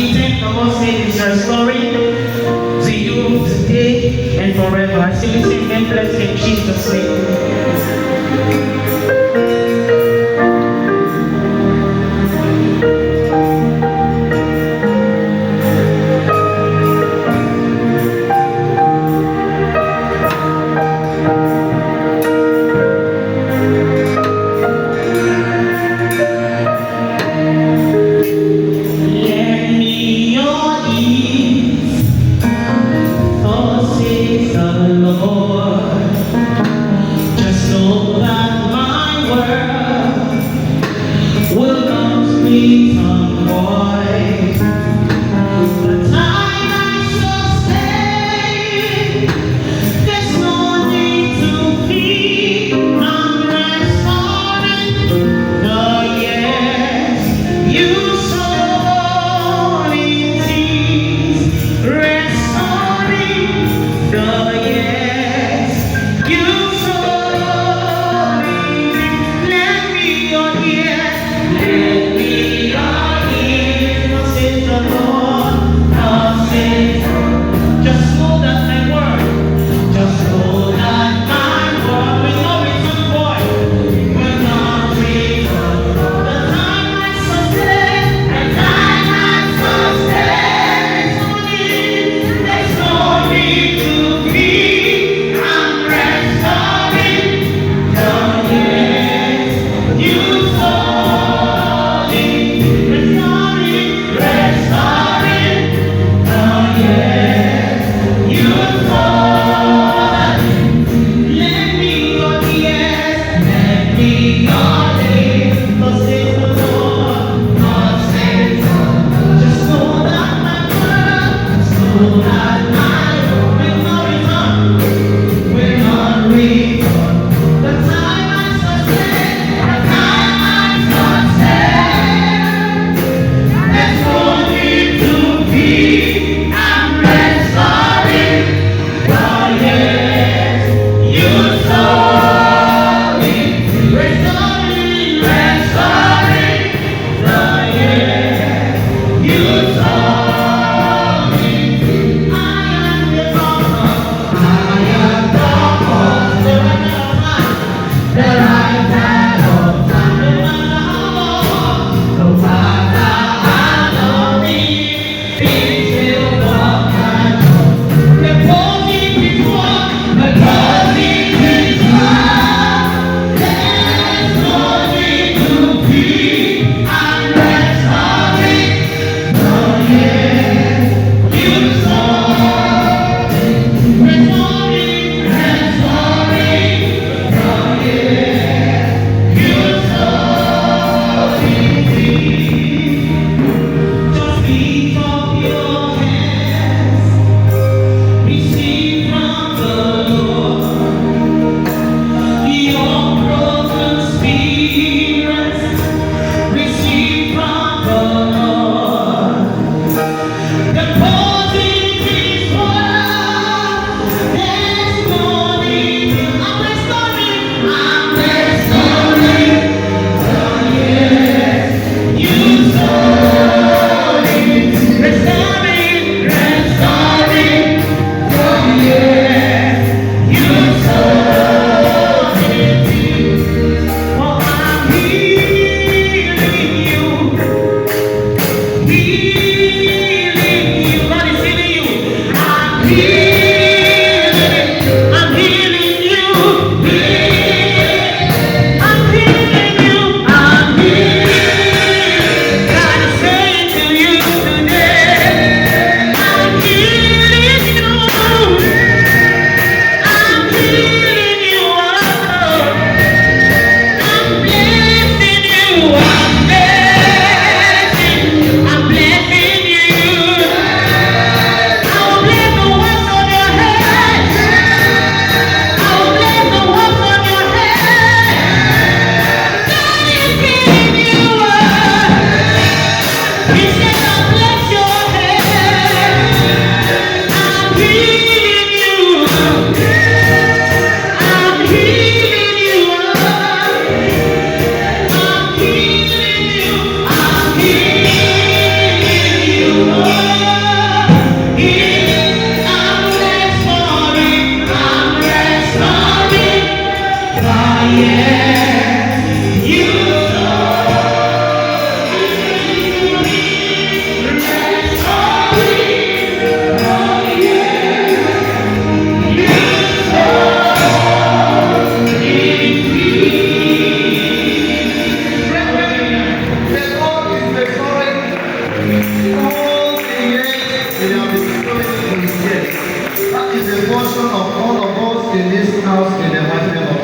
eaten, the Lord said is restoring to you today and forever. I still say amen, bless in Jesus' name. Lend me your ears, thus says the Lord. Just know that my word will not return void. The time I shall say, there's no need to fear. I'm restoring the years you sown in tears. Restoring the years you sown in tears. Lend me your ears, lend me your ears. Thus says the Lord, thus says. Just know that my word, just know that my word will not return void, will not return. The time I sustain, the time I sustain, there's no need to be. I'm restoring the years you sown in, restoring the years you sown. Lend me your ears, lend me your ears. Thus says the Lord, thus says the Lord. Just know that my word, just know that my word will not return, will not return. The time I sustain, the time I sustain, there's no need to be. I'm restoring the years you sown in, restoring, restoring the years you sown in. I am the prophet, I am the prophet, the remnant of man, the right hand of time. No matter how long it will walk and talk. The positive one, the positive one. There's no need to be. I'm restoring the years you sown. Restoring, restoring the years you sown in me. Just lift up your hands, receive from the Lord. Your broken spirits, receive from the Lord. The positive one, there's no need. I'm restoring the years you sown in, restoring, restoring the years you sown in. For I'm healing you, healing you. God is healing you. I'm healing you, I'm healing you, I'm healing. God is saying to you today, I'm healing you, I'm healing you, I'm blessing you, I'm blessing, I'm blessing. They have been sowing to his yes. That is a portion of all of us in this house in the mighty name of